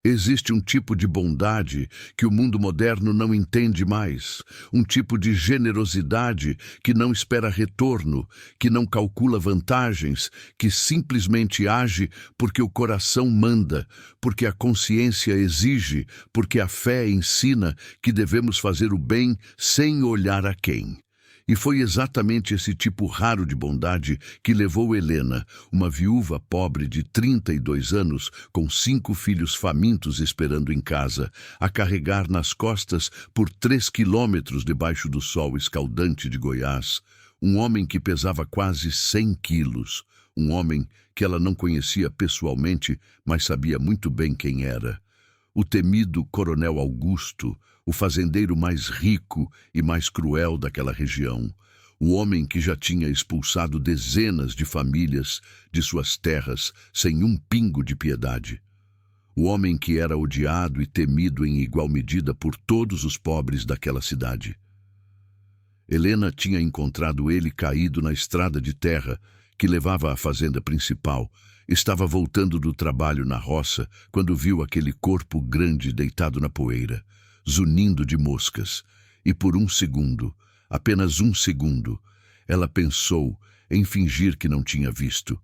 Existe um tipo de bondade que o mundo moderno não entende mais, um tipo de generosidade que não espera retorno, que não calcula vantagens, que simplesmente age porque o coração manda, porque a consciência exige, porque a fé ensina que devemos fazer o bem sem olhar a quem. E foi exatamente esse tipo raro de bondade que levou Helena, uma viúva pobre de 32 anos, com 5 filhos famintos esperando em casa, a carregar nas costas por 3 quilômetros debaixo do sol escaldante de Goiás, um homem que pesava quase 100 quilos, um homem que ela não conhecia pessoalmente, mas sabia muito bem quem era. O temido Coronel Augusto, o fazendeiro mais rico e mais cruel daquela região, o homem que já tinha expulsado dezenas de famílias de suas terras sem um pingo de piedade. O homem que era odiado e temido em igual medida por todos os pobres daquela cidade. Helena tinha encontrado ele caído na estrada de terra que levava à fazenda principal. Estava voltando do trabalho na roça quando viu aquele corpo grande deitado na poeira, zunindo de moscas. E por um segundo, apenas um segundo, ela pensou em fingir que não tinha visto,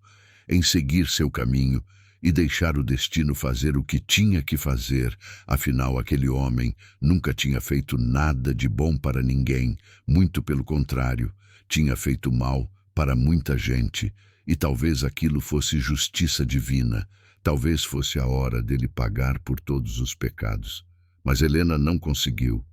em seguir seu caminho e deixar o destino fazer o que tinha que fazer. Afinal, aquele homem nunca tinha feito nada de bom para ninguém, muito pelo contrário, tinha feito mal para muita gente. E talvez aquilo fosse justiça divina, talvez fosse a hora dele pagar por todos os pecados. Mas Helena não conseguiu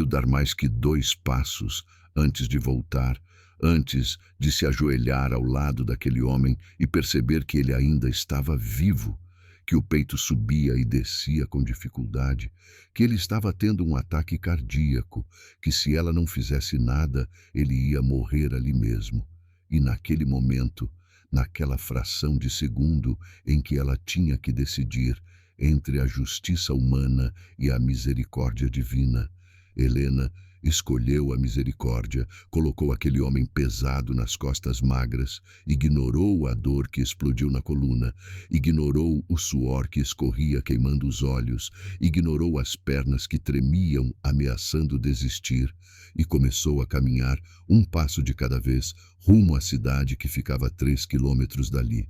dar mais que 2 passos antes de voltar, antes de se ajoelhar ao lado daquele homem e perceber que ele ainda estava vivo, que o peito subia e descia com dificuldade, que ele estava tendo um ataque cardíaco, que se ela não fizesse nada, ele ia morrer ali mesmo. E naquele momento, naquela fração de segundo em que ela tinha que decidir entre a justiça humana e a misericórdia divina, Helena escolheu a misericórdia, colocou aquele homem pesado nas costas magras, ignorou a dor que explodiu na coluna, ignorou o suor que escorria queimando os olhos, ignorou as pernas que tremiam ameaçando desistir e começou a caminhar 1 passo de cada vez rumo à cidade que ficava a 3 quilômetros dali.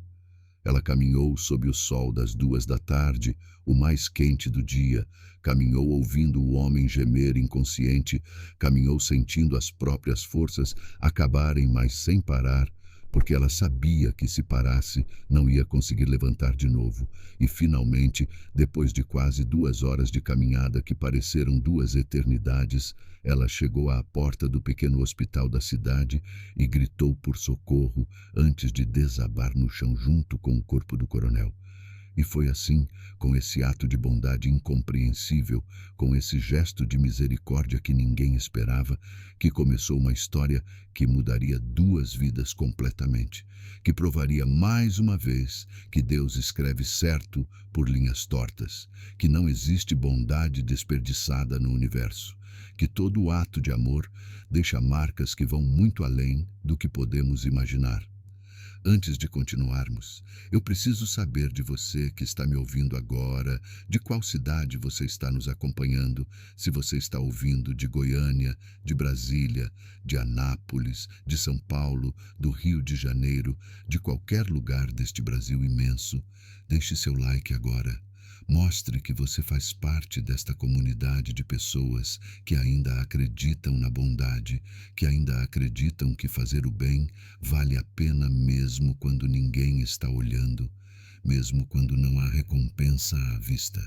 Ela caminhou sob o sol das 2 da tarde, o mais quente do dia, caminhou ouvindo o homem gemer inconsciente, caminhou sentindo as próprias forças acabarem, mas sem parar, porque ela sabia que se parasse não ia conseguir levantar de novo. E finalmente, depois de quase 2 horas de caminhada que pareceram 2 eternidades, ela chegou à porta do pequeno hospital da cidade e gritou por socorro antes de desabar no chão junto com o corpo do coronel. E foi assim, com esse ato de bondade incompreensível, com esse gesto de misericórdia que ninguém esperava, que começou uma história que mudaria 2 vidas completamente, que provaria mais uma vez que Deus escreve certo por linhas tortas, que não existe bondade desperdiçada no universo, que todo ato de amor deixa marcas que vão muito além do que podemos imaginar. Antes de continuarmos, eu preciso saber de você que está me ouvindo agora, de qual cidade você está nos acompanhando, se você está ouvindo de Goiânia, de Brasília, de Anápolis, de São Paulo, do Rio de Janeiro, de qualquer lugar deste Brasil imenso. Deixe seu like agora. Mostre que você faz parte desta comunidade de pessoas que ainda acreditam na bondade, que ainda acreditam que fazer o bem vale a pena mesmo quando ninguém está olhando, mesmo quando não há recompensa à vista.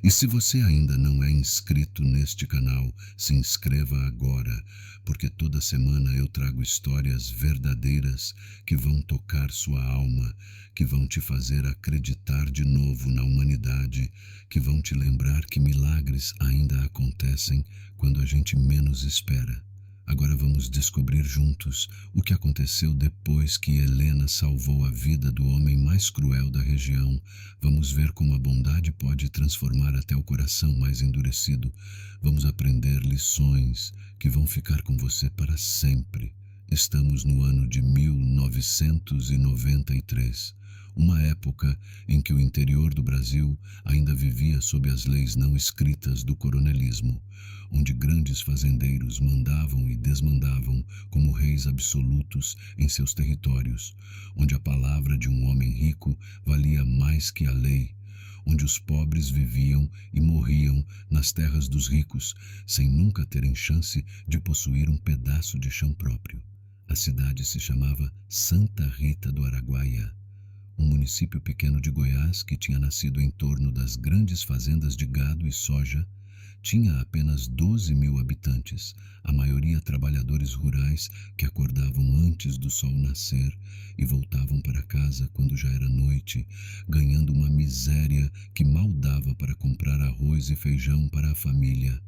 E se você ainda não é inscrito neste canal, se inscreva agora, porque toda semana eu trago histórias verdadeiras que vão tocar sua alma, que vão te fazer acreditar de novo na humanidade, que vão te lembrar que milagres ainda acontecem quando a gente menos espera. Agora vamos descobrir juntos o que aconteceu depois que Helena salvou a vida do homem mais cruel da região. Vamos ver como a bondade pode transformar até o coração mais endurecido. Vamos aprender lições que vão ficar com você para sempre. Estamos no ano de 1993. Uma época em que o interior do Brasil ainda vivia sob as leis não escritas do coronelismo, onde grandes fazendeiros mandavam e desmandavam como reis absolutos em seus territórios, onde a palavra de um homem rico valia mais que a lei, onde os pobres viviam e morriam nas terras dos ricos, sem nunca terem chance de possuir um pedaço de chão próprio. A cidade se chamava Santa Rita do Araguaia, um município pequeno de Goiás que tinha nascido em torno das grandes fazendas de gado e soja. Tinha apenas 12.000 habitantes, a maioria trabalhadores rurais que acordavam antes do sol nascer e voltavam para casa quando já era noite, ganhando uma miséria que mal dava para comprar arroz e feijão para a família.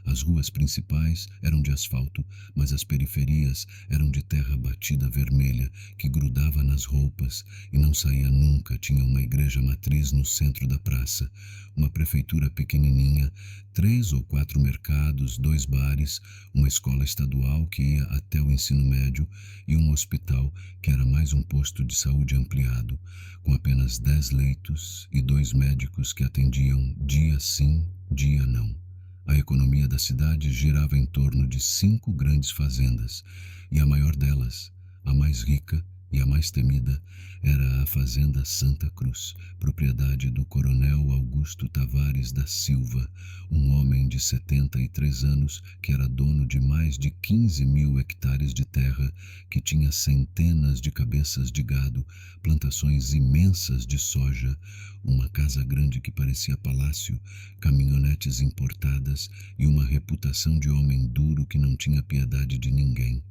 As ruas principais eram de asfalto, mas as periferias eram de terra batida vermelha, que grudava nas roupas e não saía nunca. Tinha uma igreja matriz no centro da praça, uma prefeitura pequenininha, 3 ou 4 mercados, 2 bares, uma escola estadual que ia até o ensino médio e um hospital que era mais um posto de saúde ampliado, com apenas 10 leitos e 2 médicos que atendiam dia sim, dia não. A economia da cidade girava em torno de 5 grandes fazendas, e a maior delas, a mais rica e a mais temida, era a Fazenda Santa Cruz, propriedade do coronel Augusto Tavares da Silva, um homem de 73 anos que era dono de mais de 15.000 hectares de terra, que tinha centenas de cabeças de gado, plantações imensas de soja, uma casa grande que parecia palácio, caminhonetes importadas e uma reputação de homem duro que não tinha piedade de ninguém.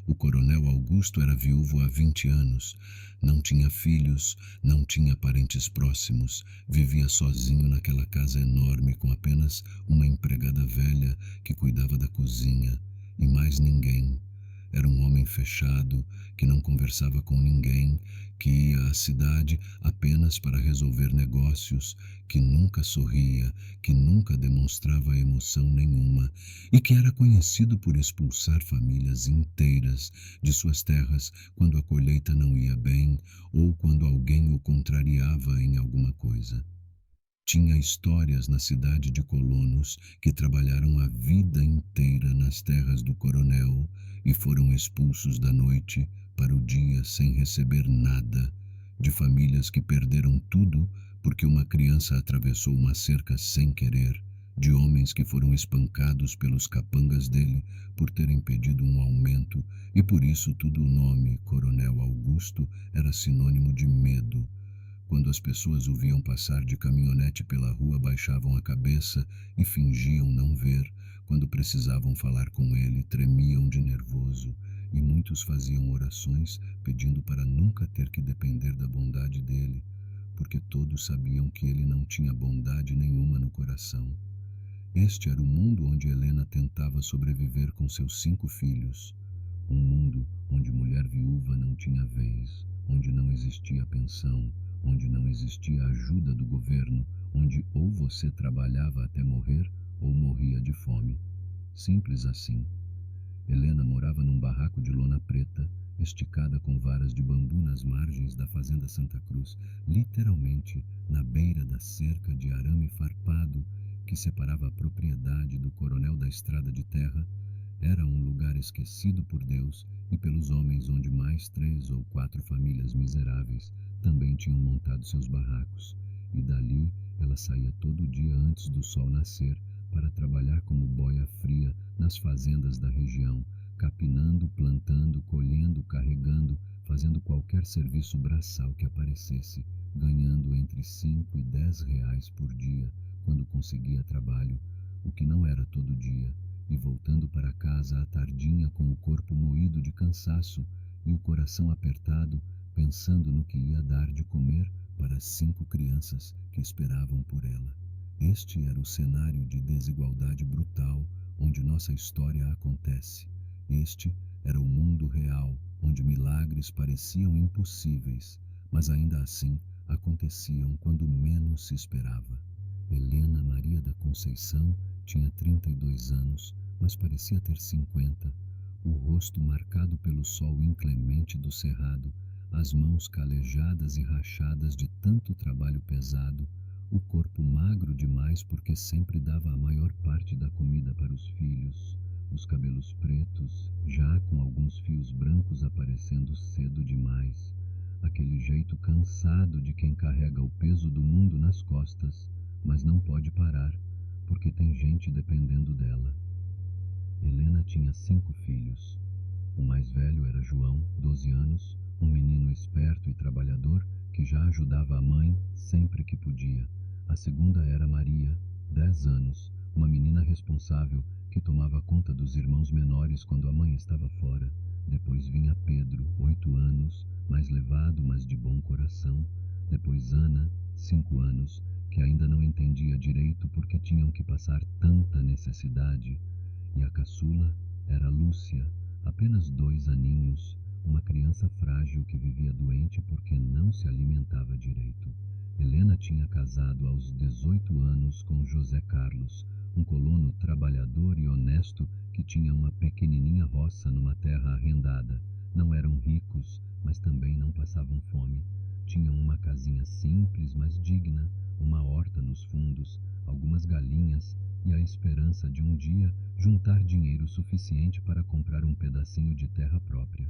O coronel Augusto era viúvo há 20 anos, não tinha filhos, não tinha parentes próximos, vivia sozinho naquela casa enorme com apenas uma empregada velha que cuidava da cozinha e mais ninguém. Era um homem fechado, que não conversava com ninguém, que ia à cidade apenas para resolver negócios, que nunca sorria, que nunca demonstrava emoção nenhuma e que era conhecido por expulsar famílias inteiras de suas terras quando a colheita não ia bem ou quando alguém o contrariava em alguma coisa. Tinha histórias na cidade de colonos que trabalharam a vida inteira nas terras do coronel e foram expulsos da noite para o dia sem receber nada, de famílias que perderam tudo porque uma criança atravessou uma cerca sem querer, de homens que foram espancados pelos capangas dele por terem pedido um aumento e por isso tudo o nome Coronel Augusto era sinônimo de medo. Quando as pessoas o viam passar de caminhonete pela rua, baixavam a cabeça e fingiam não ver. Quando precisavam falar com ele, tremiam de nervoso, e muitos faziam orações pedindo para nunca ter que depender da bondade dele, porque todos sabiam que ele não tinha bondade nenhuma no coração. Este era o mundo onde Helena tentava sobreviver com seus 5 filhos. Um mundo onde mulher viúva não tinha vez, onde não existia pensão, onde não existia ajuda do governo, onde ou você trabalhava até morrer ou morria de fome. Simples assim. Helena morava num barraco de lona preta, esticada com varas de bambu nas margens da Fazenda Santa Cruz, literalmente na beira da cerca de arame farpado que separava a propriedade do coronel da estrada de terra. Era um lugar esquecido por Deus e pelos homens onde mais 3 ou 4 famílias miseráveis também tinham montado seus barracos, e dali ela saía todo dia antes do sol nascer para trabalhar como boia fria nas fazendas da região, capinando, plantando, colhendo, carregando, fazendo qualquer serviço braçal que aparecesse, ganhando entre 5 e 10 reais por dia quando conseguia trabalho, o que não era todo dia, e voltando para casa à tardinha com o corpo moído de cansaço e o coração apertado, pensando no que ia dar de comer para as 5 crianças que esperavam por ela. Este era o cenário de desigualdade brutal onde nossa história acontece. Este era o mundo real, onde milagres pareciam impossíveis, mas ainda assim aconteciam quando menos se esperava. Helena Maria da Conceição tinha 32 anos, mas parecia ter 50. O rosto marcado pelo sol inclemente do cerrado, as mãos calejadas e rachadas de tanto trabalho pesado, o corpo magro demais porque sempre dava a maior parte da comida para os filhos, os cabelos pretos, já com alguns fios brancos aparecendo cedo demais, aquele jeito cansado de quem carrega o peso do mundo nas costas, mas não pode parar, porque tem gente dependendo dela. Helena tinha 5 filhos. O mais velho era João, 12 anos, um menino esperto e trabalhador que já ajudava a mãe sempre que podia. A segunda era Maria, 10 anos, uma menina responsável que tomava conta dos irmãos menores quando a mãe estava fora. Depois vinha Pedro, 8 anos, mais levado, mas de bom coração. Depois Ana, 5 anos, que ainda não entendia direito porque tinham que passar tanta necessidade. E a caçula era Lúcia, apenas 2 aninhos, uma criança frágil que vivia doente porque não se alimentava direito. Helena tinha casado aos 18 anos com José Carlos, um colono trabalhador e honesto que tinha uma pequenininha roça numa terra arrendada. Não eram ricos, mas também não passavam fome. Tinham uma casinha simples, mas digna, uma horta nos fundos, algumas galinhas e a esperança de um dia juntar dinheiro suficiente para comprar um pedacinho de terra própria.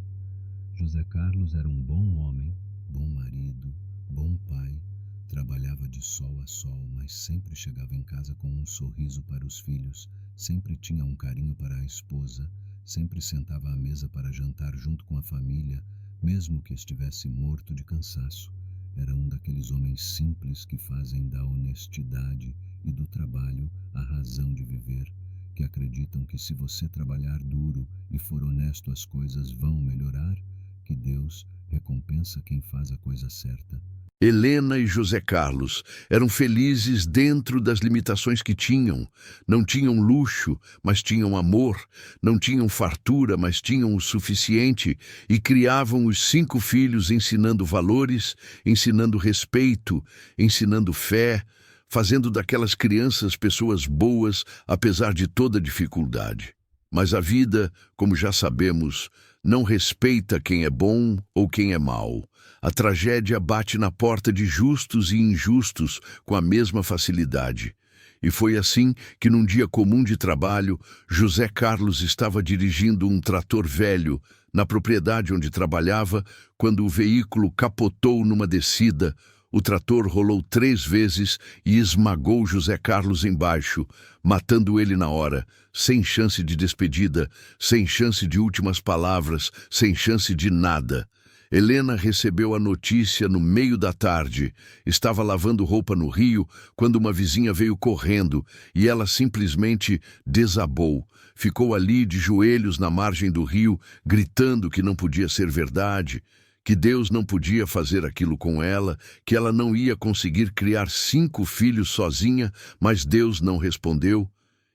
José Carlos era um bom homem, bom marido, bom pai. Trabalhava de sol a sol, mas sempre chegava em casa com um sorriso para os filhos, sempre tinha um carinho para a esposa, sempre sentava à mesa para jantar junto com a família, mesmo que estivesse morto de cansaço. Era um daqueles homens simples que fazem da honestidade e do trabalho a razão de viver, que acreditam que se você trabalhar duro e for honesto as coisas vão melhorar, que Deus recompensa quem faz a coisa certa. Helena e José Carlos eram felizes dentro das limitações que tinham. Não tinham luxo, mas tinham amor. Não tinham fartura, mas tinham o suficiente. E criavam os 5 filhos ensinando valores, ensinando respeito, ensinando fé, fazendo daquelas crianças pessoas boas, apesar de toda dificuldade. Mas a vida, como já sabemos, não respeita quem é bom ou quem é mau. A tragédia bate na porta de justos e injustos com a mesma facilidade. E foi assim que, num dia comum de trabalho, José Carlos estava dirigindo um trator velho na propriedade onde trabalhava quando o veículo capotou numa descida. O trator rolou 3 vezes e esmagou José Carlos embaixo, matando ele na hora, sem chance de despedida, sem chance de últimas palavras, sem chance de nada. Helena recebeu a notícia no meio da tarde. Estava lavando roupa no rio quando uma vizinha veio correndo e ela simplesmente desabou. Ficou ali de joelhos na margem do rio, gritando que não podia ser verdade, que Deus não podia fazer aquilo com ela, que ela não ia conseguir criar 5 filhos sozinha, mas Deus não respondeu.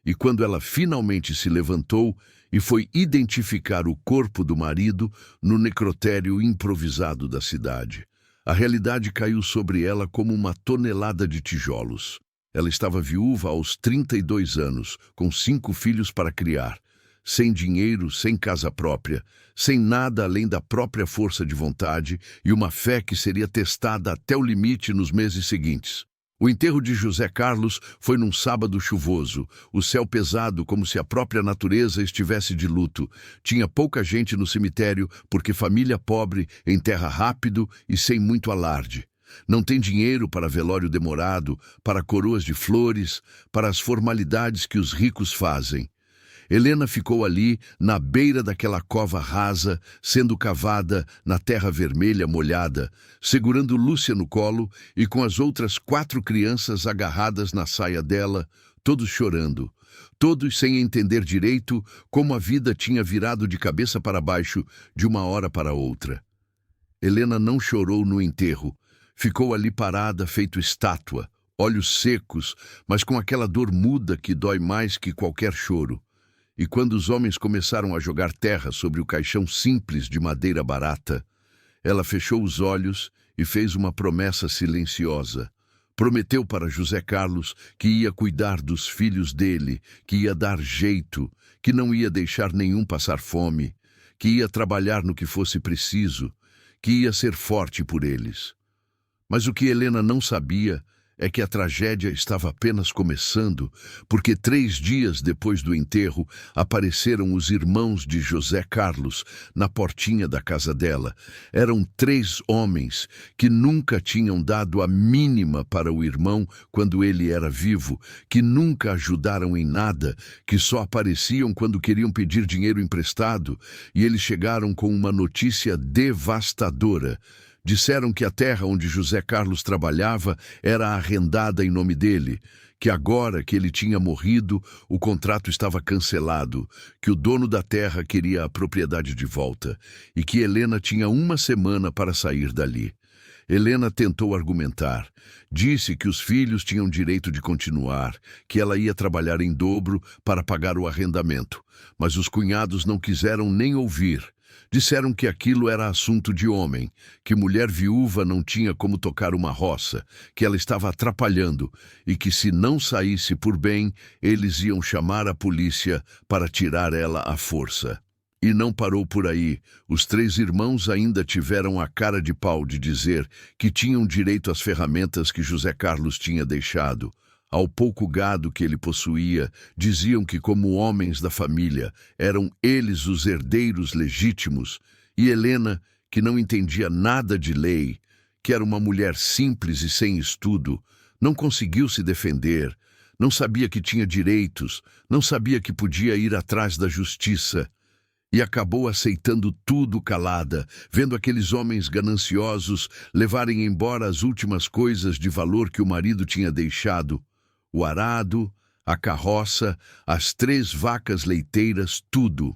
E quando ela finalmente se levantou e foi identificar o corpo do marido no necrotério improvisado da cidade, a realidade caiu sobre ela como uma tonelada de tijolos. Ela estava viúva aos 32 anos, com 5 filhos para criar, sem dinheiro, sem casa própria, sem nada além da própria força de vontade e uma fé que seria testada até o limite nos meses seguintes. O enterro de José Carlos foi num sábado chuvoso, o céu pesado como se a própria natureza estivesse de luto. Tinha pouca gente no cemitério porque família pobre enterra rápido e sem muito alarde. Não tem dinheiro para velório demorado, para coroas de flores, para as formalidades que os ricos fazem. Helena ficou ali, na beira daquela cova rasa, sendo cavada na terra vermelha molhada, segurando Lúcia no colo e com as outras 4 crianças agarradas na saia dela, todos chorando, todos sem entender direito como a vida tinha virado de cabeça para baixo de uma hora para outra. Helena não chorou no enterro, ficou ali parada, feito estátua, olhos secos, mas com aquela dor muda que dói mais que qualquer choro. E quando os homens começaram a jogar terra sobre o caixão simples de madeira barata, ela fechou os olhos e fez uma promessa silenciosa. Prometeu para José Carlos que ia cuidar dos filhos dele, que ia dar jeito, que não ia deixar nenhum passar fome, que ia trabalhar no que fosse preciso, que ia ser forte por eles. Mas o que Helena não sabia é que a tragédia estava apenas começando, porque 3 dias depois do enterro apareceram os irmãos de José Carlos na portinha da casa dela. Eram 3 homens que nunca tinham dado a mínima para o irmão quando ele era vivo, que nunca ajudaram em nada, que só apareciam quando queriam pedir dinheiro emprestado, e eles chegaram com uma notícia devastadora. Disseram que a terra onde José Carlos trabalhava era arrendada em nome dele, que agora que ele tinha morrido, o contrato estava cancelado, que o dono da terra queria a propriedade de volta e que Helena tinha 1 semana para sair dali. Helena tentou argumentar. Disse que os filhos tinham direito de continuar, que ela ia trabalhar em dobro para pagar o arrendamento, mas os cunhados não quiseram nem ouvir. Disseram que aquilo era assunto de homem, que mulher viúva não tinha como tocar uma roça, que ela estava atrapalhando e que se não saísse por bem, eles iam chamar a polícia para tirar ela à força. E não parou por aí. Os 3 irmãos ainda tiveram a cara de pau de dizer que tinham direito às ferramentas que José Carlos tinha deixado. Ao pouco gado que ele possuía, diziam que, como homens da família, eram eles os herdeiros legítimos, e Helena, que não entendia nada de lei, que era uma mulher simples e sem estudo, não conseguiu se defender, não sabia que tinha direitos, não sabia que podia ir atrás da justiça, e acabou aceitando tudo calada, vendo aqueles homens gananciosos levarem embora as últimas coisas de valor que o marido tinha deixado. O arado, a carroça, as 3 vacas leiteiras, tudo.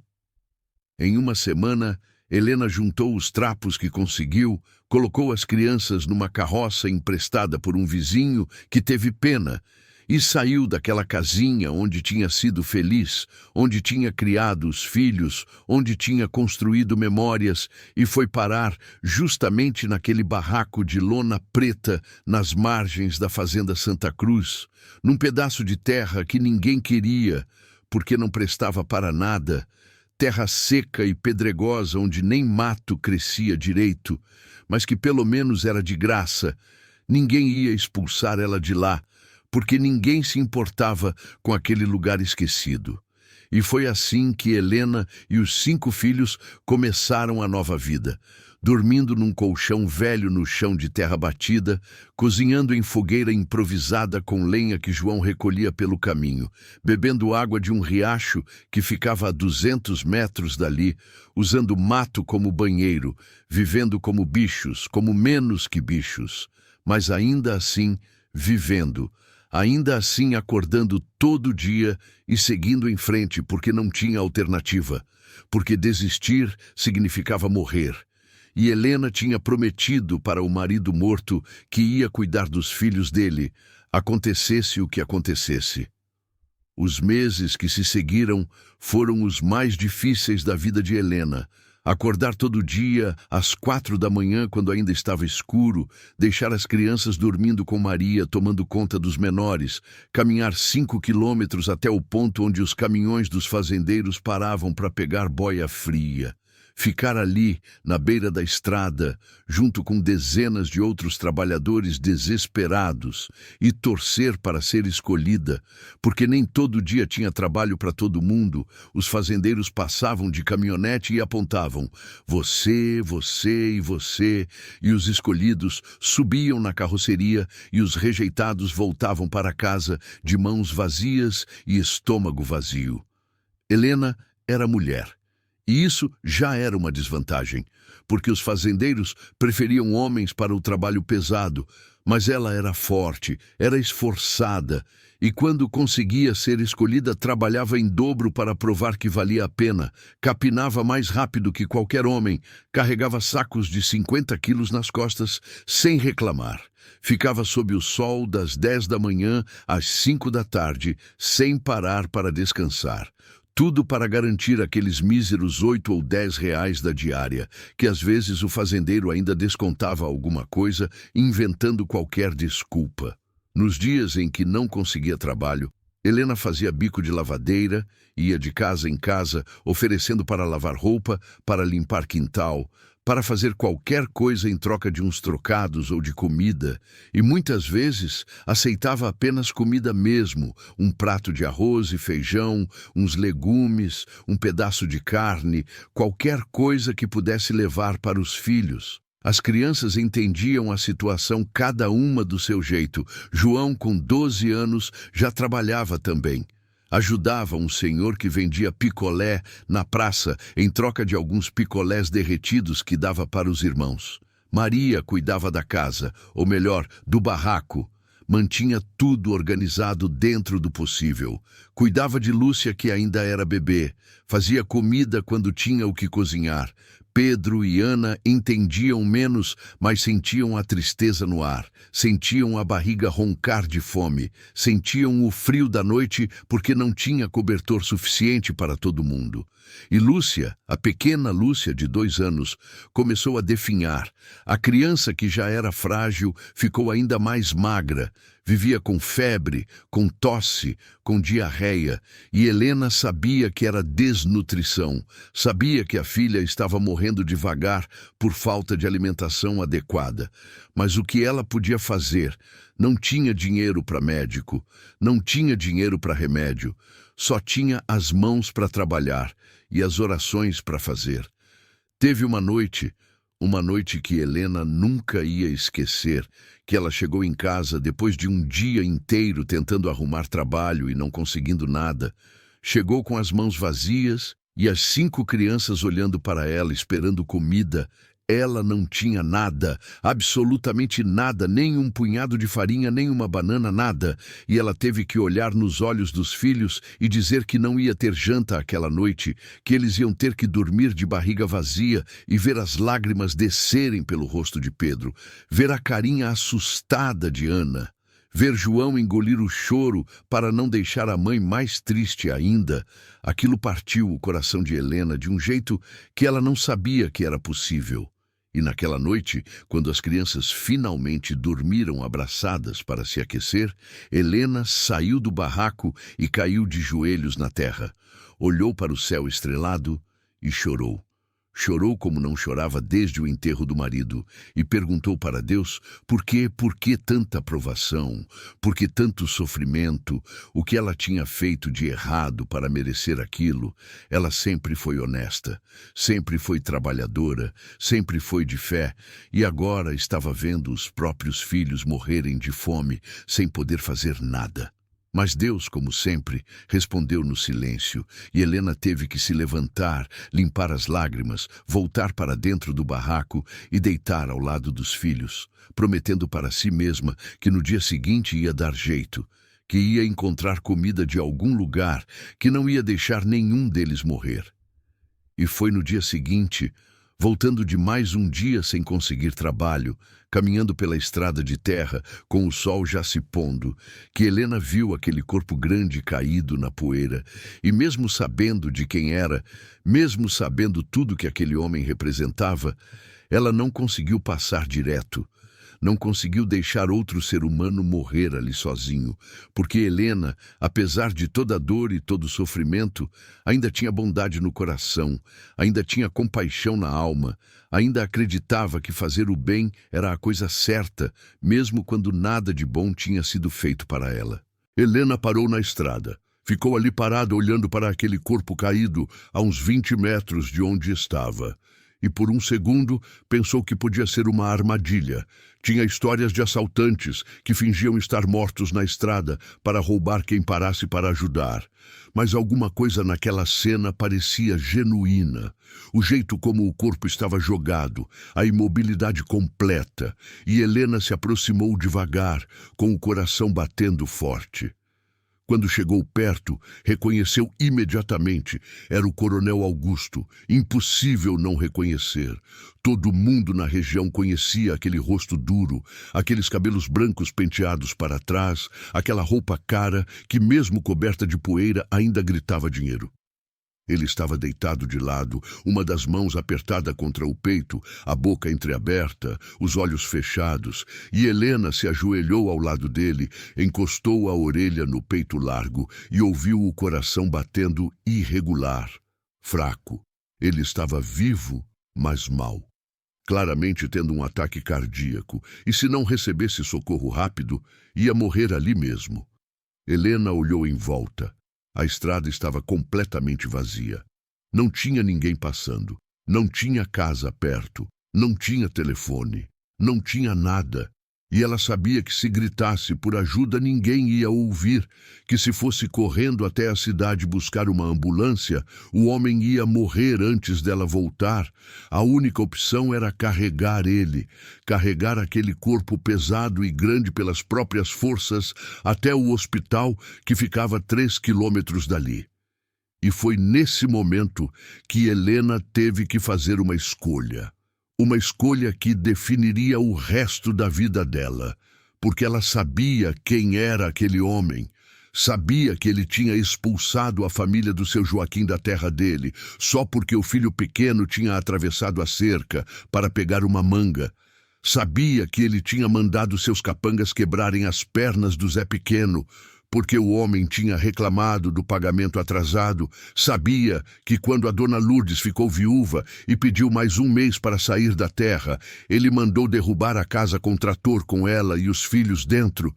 Em 1 semana, Helena juntou os trapos que conseguiu, colocou as crianças numa carroça emprestada por um vizinho que teve pena e saiu daquela casinha onde tinha sido feliz, onde tinha criado os filhos, onde tinha construído memórias e foi parar justamente naquele barraco de lona preta nas margens da Fazenda Santa Cruz, num pedaço de terra que ninguém queria, porque não prestava para nada, terra seca e pedregosa onde nem mato crescia direito, mas que pelo menos era de graça. Ninguém ia expulsar ela de lá, porque ninguém se importava com aquele lugar esquecido. E foi assim que Helena e os 5 filhos começaram a nova vida, dormindo num colchão velho no chão de terra batida, cozinhando em fogueira improvisada com lenha que João recolhia pelo caminho, bebendo água de um riacho que ficava a 200 metros dali, usando mato como banheiro, vivendo como bichos, como menos que bichos, mas ainda assim vivendo, ainda assim acordando todo dia e seguindo em frente porque não tinha alternativa, porque desistir significava morrer. E Helena tinha prometido para o marido morto que ia cuidar dos filhos dele, acontecesse o que acontecesse. Os meses que se seguiram foram os mais difíceis da vida de Helena. Acordar todo dia às 4 da manhã, quando ainda estava escuro, deixar as crianças dormindo com Maria, tomando conta dos menores, caminhar 5 quilômetros até o ponto onde os caminhões dos fazendeiros paravam para pegar boia fria. Ficar ali, na beira da estrada, junto com dezenas de outros trabalhadores desesperados, e torcer para ser escolhida, porque nem todo dia tinha trabalho para todo mundo. Os fazendeiros passavam de caminhonete e apontavam: você, você e você, e os escolhidos subiam na carroceria e os rejeitados voltavam para casa de mãos vazias e estômago vazio. Helena era mulher. E isso já era uma desvantagem, porque os fazendeiros preferiam homens para o trabalho pesado, mas ela era forte, era esforçada, e quando conseguia ser escolhida, trabalhava em dobro para provar que valia a pena, capinava mais rápido que qualquer homem, carregava sacos de 50 quilos nas costas sem reclamar. Ficava sob o sol das 10 da manhã às 5 da tarde, sem parar para descansar. Tudo para garantir aqueles míseros 8 ou 10 reais da diária, que às vezes o fazendeiro ainda descontava alguma coisa, inventando qualquer desculpa. Nos dias em que não conseguia trabalho, Helena fazia bico de lavadeira, ia de casa em casa, oferecendo para lavar roupa, para limpar quintal, para fazer qualquer coisa em troca de uns trocados ou de comida, e muitas vezes aceitava apenas comida mesmo, um prato de arroz e feijão, uns legumes, um pedaço de carne, qualquer coisa que pudesse levar para os filhos. As crianças entendiam a situação cada uma do seu jeito. João, com 12 anos, já trabalhava também. Ajudava um senhor que vendia picolé na praça em troca de alguns picolés derretidos que dava para os irmãos. Maria cuidava da casa, ou melhor, do barraco. Mantinha tudo organizado dentro do possível. Cuidava de Lúcia, que ainda era bebê. Fazia comida quando tinha o que cozinhar. Pedro e Ana entendiam menos, mas sentiam a tristeza no ar, sentiam a barriga roncar de fome, sentiam o frio da noite porque não tinha cobertor suficiente para todo mundo. E Lúcia, a pequena Lúcia de 2 anos, começou a definhar. A criança, que já era frágil, ficou ainda mais magra. Vivia com febre, com tosse, com diarreia, e Helena sabia que era desnutrição, sabia que a filha estava morrendo devagar por falta de alimentação adequada. Mas o que ela podia fazer? Não tinha dinheiro para médico, não tinha dinheiro para remédio, só tinha as mãos para trabalhar e as orações para fazer. Teve uma noite que Helena nunca ia esquecer, que ela chegou em casa depois de um dia inteiro tentando arrumar trabalho e não conseguindo nada. Chegou com as mãos vazias e as 5 crianças olhando para ela, esperando comida. Ela não tinha nada, absolutamente nada, nem um punhado de farinha, nem uma banana, nada. E ela teve que olhar nos olhos dos filhos e dizer que não ia ter janta aquela noite, que eles iam ter que dormir de barriga vazia, e ver as lágrimas descerem pelo rosto de Pedro, ver a carinha assustada de Ana, ver João engolir o choro para não deixar a mãe mais triste ainda. Aquilo partiu o coração de Helena de um jeito que ela não sabia que era possível. E naquela noite, quando as crianças finalmente dormiram abraçadas para se aquecer, Helena saiu do barraco e caiu de joelhos na terra. Olhou para o céu estrelado e chorou. Chorou como não chorava desde o enterro do marido e perguntou para Deus por que tanta provação, por que tanto sofrimento, o que ela tinha feito de errado para merecer aquilo. Ela sempre foi honesta, sempre foi trabalhadora, sempre foi de fé, e agora estava vendo os próprios filhos morrerem de fome sem poder fazer nada. Mas Deus, como sempre, respondeu no silêncio, e Helena teve que se levantar, limpar as lágrimas, voltar para dentro do barraco e deitar ao lado dos filhos, prometendo para si mesma que no dia seguinte ia dar jeito, que ia encontrar comida de algum lugar, que não ia deixar nenhum deles morrer. E foi no dia seguinte, voltando de mais um dia sem conseguir trabalho, caminhando pela estrada de terra, com o sol já se pondo, que Helena viu aquele corpo grande caído na poeira, e mesmo sabendo de quem era, mesmo sabendo tudo que aquele homem representava, ela não conseguiu passar direto. Não conseguiu deixar outro ser humano morrer ali sozinho, porque Helena, apesar de toda a dor e todo o sofrimento, ainda tinha bondade no coração, ainda tinha compaixão na alma, ainda acreditava que fazer o bem era a coisa certa, mesmo quando nada de bom tinha sido feito para ela. Helena parou na estrada. Ficou ali parada olhando para aquele corpo caído a uns 20 metros de onde estava. E por um segundo pensou que podia ser uma armadilha. Tinha histórias de assaltantes que fingiam estar mortos na estrada para roubar quem parasse para ajudar. Mas alguma coisa naquela cena parecia genuína. O jeito como o corpo estava jogado, a imobilidade completa. E Helena se aproximou devagar, com o coração batendo forte. Quando chegou perto, reconheceu imediatamente. Era o Coronel Augusto. Impossível não reconhecer. Todo mundo na região conhecia aquele rosto duro, aqueles cabelos brancos penteados para trás, aquela roupa cara que, mesmo coberta de poeira, ainda gritava dinheiro. Ele estava deitado de lado, uma das mãos apertada contra o peito, a boca entreaberta, os olhos fechados, e Helena se ajoelhou ao lado dele, encostou a orelha no peito largo e ouviu o coração batendo irregular, fraco. Ele estava vivo, mas mal. claramente tendo um ataque cardíaco, e se não recebesse socorro rápido, ia morrer ali mesmo. Helena olhou em volta. A estrada estava completamente vazia. Não tinha ninguém passando. Não tinha casa perto. Não tinha telefone. Não tinha nada. E ela sabia que se gritasse por ajuda ninguém ia ouvir, que se fosse correndo até a cidade buscar uma ambulância, o homem ia morrer antes dela voltar. A única opção era carregar ele, carregar aquele corpo pesado e grande pelas próprias forças até o hospital que ficava 3 quilômetros dali. E foi nesse momento que Helena teve que fazer uma escolha. Uma escolha que definiria o resto da vida dela, porque ela sabia quem era aquele homem, sabia que ele tinha expulsado a família do seu Joaquim da terra dele, só porque o filho pequeno tinha atravessado a cerca para pegar uma manga. Sabia que ele tinha mandado seus capangas quebrarem as pernas do Zé Pequeno, porque o homem tinha reclamado do pagamento atrasado. Sabia que quando a dona Lourdes ficou viúva e pediu mais 1 mês para sair da terra, ele mandou derrubar a casa com trator com ela e os filhos dentro.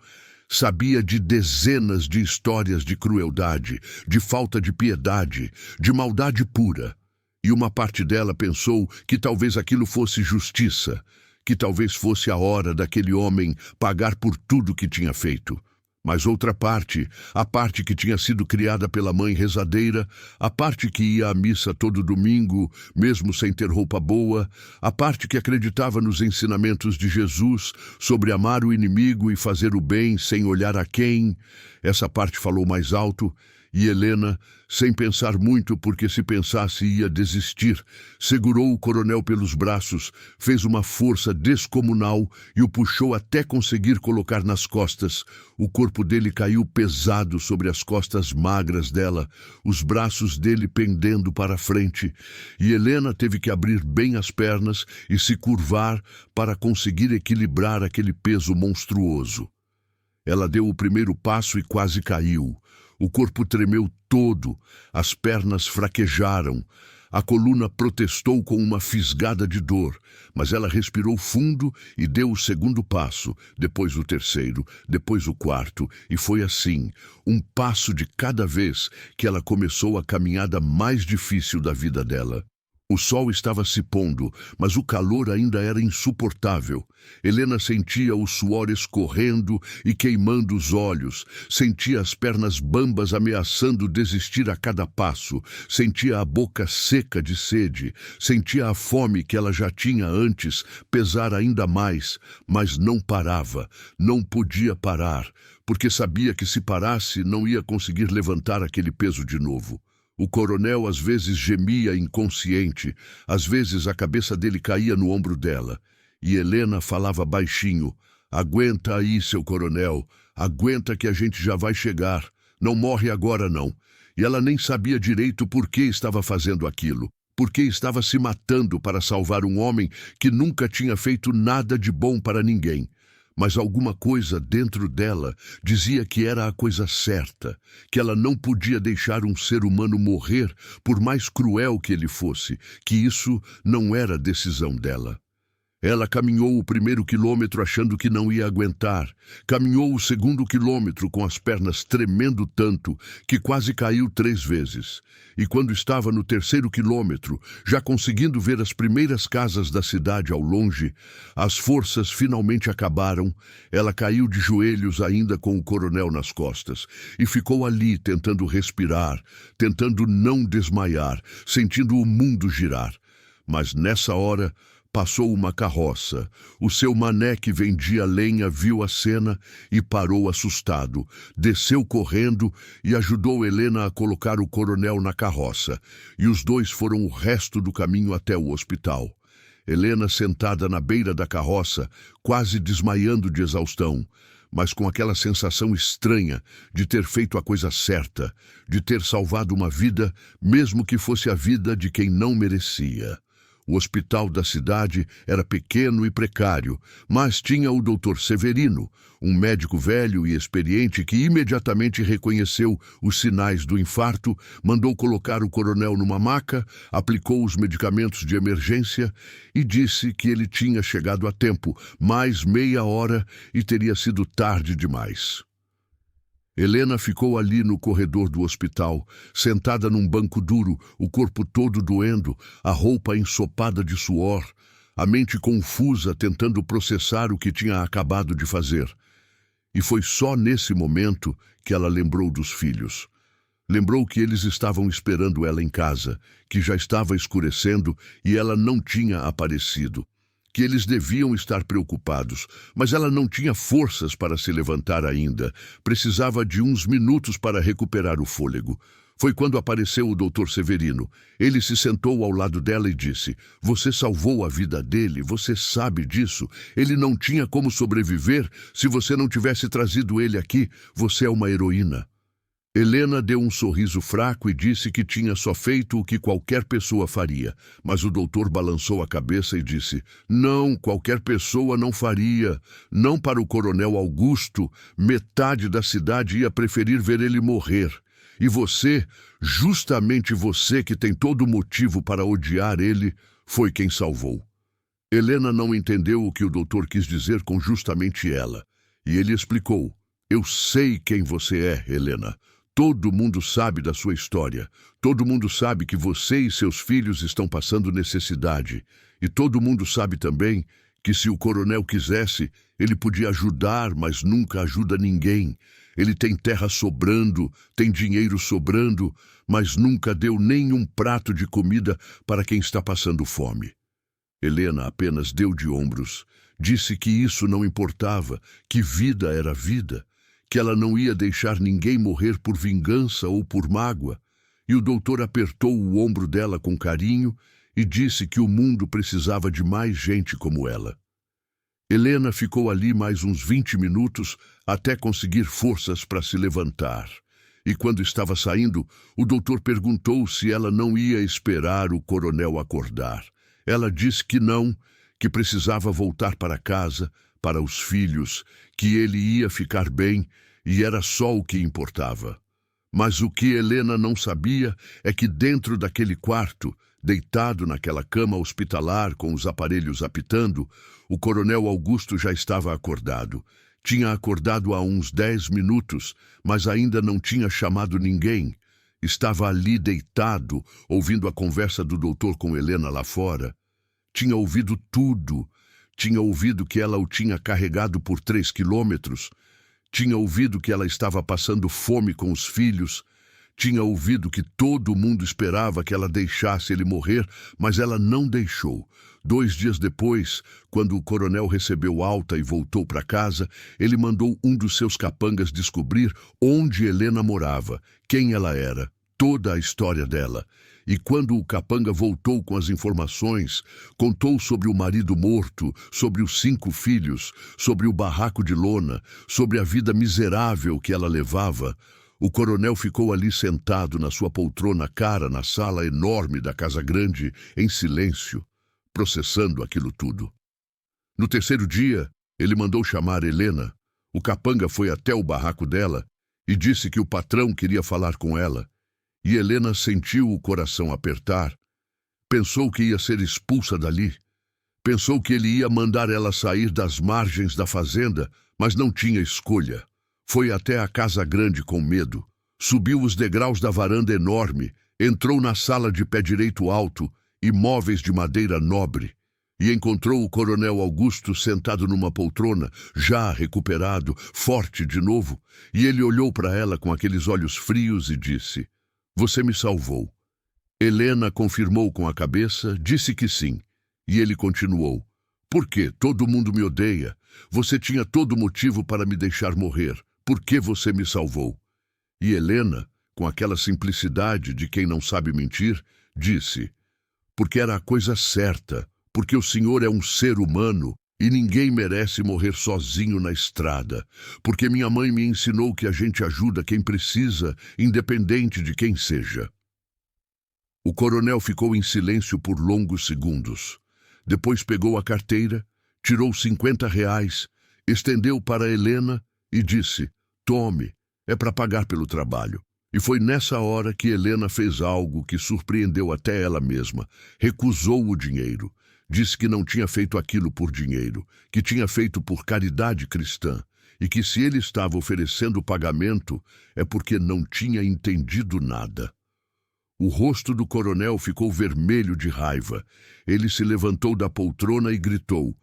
Sabia de dezenas de histórias de crueldade, de falta de piedade, de maldade pura. E uma parte dela pensou que talvez aquilo fosse justiça, que talvez fosse a hora daquele homem pagar por tudo que tinha feito. Mas outra parte, a parte que tinha sido criada pela mãe rezadeira, a parte que ia à missa todo domingo, mesmo sem ter roupa boa, a parte que acreditava nos ensinamentos de Jesus sobre amar o inimigo e fazer o bem sem olhar a quem, essa parte falou mais alto. E Helena, sem pensar muito, porque se pensasse ia desistir, segurou o coronel pelos braços, fez uma força descomunal e o puxou até conseguir colocar nas costas. O corpo dele caiu pesado sobre as costas magras dela, os braços dele pendendo para a frente, e Helena teve que abrir bem as pernas e se curvar para conseguir equilibrar aquele peso monstruoso. Ela deu o primeiro passo e quase caiu. O corpo tremeu todo, as pernas fraquejaram, a coluna protestou com uma fisgada de dor, mas ela respirou fundo e deu o segundo passo, depois o terceiro, depois o quarto, e foi assim, um passo de cada vez, que ela começou a caminhada mais difícil da vida dela. O sol estava se pondo, mas o calor ainda era insuportável. Helena sentia o suor escorrendo e queimando os olhos, sentia as pernas bambas ameaçando desistir a cada passo, sentia a boca seca de sede, sentia a fome que ela já tinha antes pesar ainda mais, mas não parava, não podia parar, porque sabia que se parasse não ia conseguir levantar aquele peso de novo. O coronel às vezes gemia inconsciente, às vezes a cabeça dele caía no ombro dela. E Helena falava baixinho: "Aguenta aí, seu coronel, aguenta que a gente já vai chegar, não morre agora não." E ela nem sabia direito por que estava fazendo aquilo, por que estava se matando para salvar um homem que nunca tinha feito nada de bom para ninguém. Mas alguma coisa dentro dela dizia que era a coisa certa, que ela não podia deixar um ser humano morrer, por mais cruel que ele fosse, que isso não era decisão dela. Ela caminhou o 1º quilômetro achando que não ia aguentar. Caminhou o 2º quilômetro com as pernas tremendo tanto que quase caiu 3 vezes. E quando estava no 3º quilômetro, já conseguindo ver as primeiras casas da cidade ao longe, as forças finalmente acabaram. Ela caiu de joelhos ainda com o coronel nas costas e ficou ali tentando respirar, tentando não desmaiar, sentindo o mundo girar. Mas nessa hora passou uma carroça. O seu mané que vendia lenha viu a cena e parou assustado. Desceu correndo e ajudou Helena a colocar o coronel na carroça. E os dois foram o resto do caminho até o hospital. Helena sentada na beira da carroça, quase desmaiando de exaustão, mas com aquela sensação estranha de ter feito a coisa certa, de ter salvado uma vida, mesmo que fosse a vida de quem não merecia. O hospital da cidade era pequeno e precário, mas tinha o Dr. Severino, um médico velho e experiente que imediatamente reconheceu os sinais do infarto, mandou colocar o coronel numa maca, aplicou os medicamentos de emergência e disse que ele tinha chegado a tempo, mais meia hora, e teria sido tarde demais. Helena ficou ali no corredor do hospital, sentada num banco duro, o corpo todo doendo, a roupa ensopada de suor, a mente confusa tentando processar o que tinha acabado de fazer. E foi só nesse momento que ela lembrou dos filhos. Lembrou que eles estavam esperando ela em casa, que já estava escurecendo e ela não tinha aparecido. Que eles deviam estar preocupados, mas ela não tinha forças para se levantar ainda. Precisava de uns minutos para recuperar o fôlego. Foi quando apareceu o Dr. Severino. Ele se sentou ao lado dela e disse: "Você salvou a vida dele, você sabe disso. Ele não tinha como sobreviver se você não tivesse trazido ele aqui. Você é uma heroína." Helena deu um sorriso fraco e disse que tinha só feito o que qualquer pessoa faria. Mas o doutor balançou a cabeça e disse: "Não, qualquer pessoa não faria. Não para o coronel Augusto. Metade da cidade ia preferir ver ele morrer. E você, justamente você que tem todo motivo para odiar ele, foi quem salvou." Helena não entendeu o que o doutor quis dizer com justamente ela. E ele explicou: "Eu sei quem você é, Helena. Todo mundo sabe da sua história. Todo mundo sabe que você e seus filhos estão passando necessidade. E todo mundo sabe também que se o coronel quisesse, ele podia ajudar, mas nunca ajuda ninguém. Ele tem terra sobrando, tem dinheiro sobrando, mas nunca deu nem um prato de comida para quem está passando fome." Helena apenas deu de ombros. Disse que isso não importava, que vida era vida, que ela não ia deixar ninguém morrer por vingança ou por mágoa, e o doutor apertou o ombro dela com carinho e disse que o mundo precisava de mais gente como ela. Helena ficou ali mais uns 20 minutos até conseguir forças para se levantar. E quando estava saindo, o doutor perguntou se ela não ia esperar o coronel acordar. Ela disse que não, que precisava voltar para casa, para os filhos, que ele ia ficar bem e era só o que importava. Mas o que Helena não sabia é que dentro daquele quarto, deitado naquela cama hospitalar com os aparelhos apitando, o coronel Augusto já estava acordado. Tinha acordado há uns 10 minutos, mas ainda não tinha chamado ninguém. Estava ali deitado, ouvindo a conversa do doutor com Helena lá fora. Tinha ouvido tudo. Tinha ouvido que ela o tinha carregado por 3 quilômetros. Tinha ouvido que ela estava passando fome com os filhos. Tinha ouvido que todo mundo esperava que ela deixasse ele morrer, mas ela não deixou. 2 dias depois, quando o coronel recebeu alta e voltou para casa, ele mandou um dos seus capangas descobrir onde Helena morava, quem ela era, toda a história dela. E quando o capanga voltou com as informações, contou sobre o marido morto, sobre os 5 filhos, sobre o barraco de lona, sobre a vida miserável que ela levava, o coronel ficou ali sentado na sua poltrona cara na sala enorme da Casa Grande, em silêncio, processando aquilo tudo. No 3º dia, ele mandou chamar Helena. O capanga foi até o barraco dela e disse que o patrão queria falar com ela. E Helena sentiu o coração apertar. Pensou que ia ser expulsa dali. Pensou que ele ia mandar ela sair das margens da fazenda, mas não tinha escolha. Foi até a Casa Grande com medo. Subiu os degraus da varanda enorme, entrou na sala de pé direito alto e móveis de madeira nobre, e encontrou o coronel Augusto sentado numa poltrona, já recuperado, forte de novo, e ele olhou para ela com aqueles olhos frios e disse: "Você me salvou." Helena confirmou com a cabeça, disse que sim, e ele continuou: "Por quê? Todo mundo me odeia. Você tinha todo motivo para me deixar morrer. Por que você me salvou?" E Helena, com aquela simplicidade de quem não sabe mentir, disse: "Porque era a coisa certa, porque o senhor é um ser humano e ninguém merece morrer sozinho na estrada, porque minha mãe me ensinou que a gente ajuda quem precisa, independente de quem seja." O coronel ficou em silêncio por longos segundos. Depois pegou a carteira, tirou R$ 50, estendeu para Helena e disse: "Tome, é para pagar pelo trabalho." E foi nessa hora que Helena fez algo que surpreendeu até ela mesma. Recusou o dinheiro. Disse que não tinha feito aquilo por dinheiro, que tinha feito por caridade cristã, e que se ele estava oferecendo o pagamento é porque não tinha entendido nada. O rosto do coronel ficou vermelho de raiva. Ele se levantou da poltrona e gritou: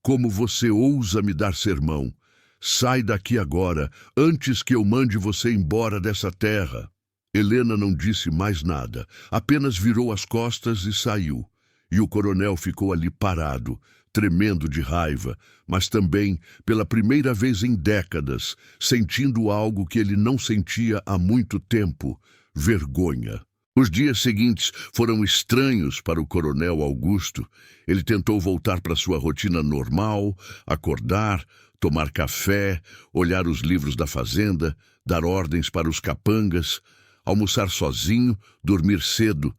"Como você ousa me dar sermão? Sai daqui agora, antes que eu mande você embora dessa terra." Helena não disse mais nada, apenas virou as costas e saiu. E o coronel ficou ali parado, tremendo de raiva, mas também, pela primeira vez em décadas, sentindo algo que ele não sentia há muito tempo: vergonha. Os dias seguintes foram estranhos para o coronel Augusto. Ele tentou voltar para sua rotina normal, acordar, tomar café, olhar os livros da fazenda, dar ordens para os capangas, almoçar sozinho, dormir cedo.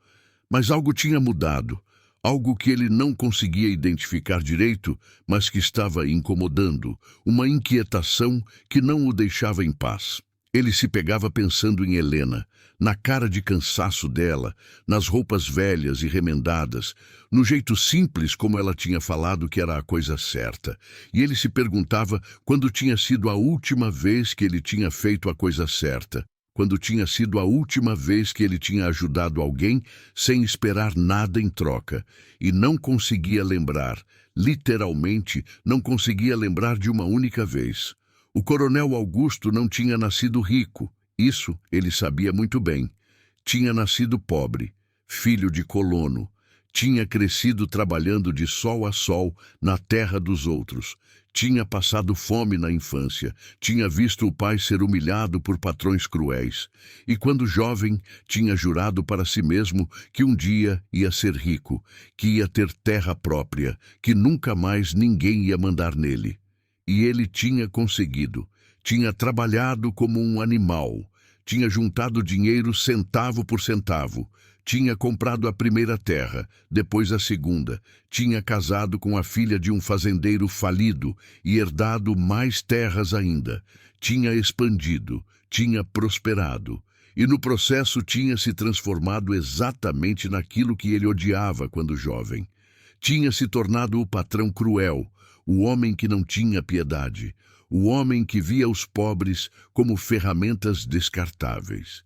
Mas algo tinha mudado, algo que ele não conseguia identificar direito, mas que estava incomodando, uma inquietação que não o deixava em paz. Ele se pegava pensando em Helena, na cara de cansaço dela, nas roupas velhas e remendadas, no jeito simples como ela tinha falado que era a coisa certa. E ele se perguntava quando tinha sido a última vez que ele tinha feito a coisa certa, quando tinha sido a última vez que ele tinha ajudado alguém sem esperar nada em troca. E não conseguia lembrar, literalmente não conseguia lembrar de uma única vez. O coronel Augusto não tinha nascido rico, isso ele sabia muito bem. Tinha nascido pobre, filho de colono. Tinha crescido trabalhando de sol a sol na terra dos outros. Tinha passado fome na infância. Tinha visto o pai ser humilhado por patrões cruéis. E quando jovem, tinha jurado para si mesmo que um dia ia ser rico, que ia ter terra própria, que nunca mais ninguém ia mandar nele. E ele tinha conseguido. Tinha trabalhado como um animal. Tinha juntado dinheiro centavo por centavo. Tinha comprado a primeira terra, depois a segunda. Tinha casado com a filha de um fazendeiro falido e herdado mais terras ainda. Tinha expandido, tinha prosperado. E no processo tinha se transformado exatamente naquilo que ele odiava quando jovem. Tinha se tornado o patrão cruel, o homem que não tinha piedade, o homem que via os pobres como ferramentas descartáveis.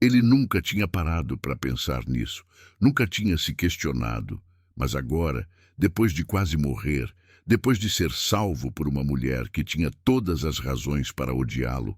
Ele nunca tinha parado para pensar nisso, nunca tinha se questionado, mas agora, depois de quase morrer, depois de ser salvo por uma mulher que tinha todas as razões para odiá-lo,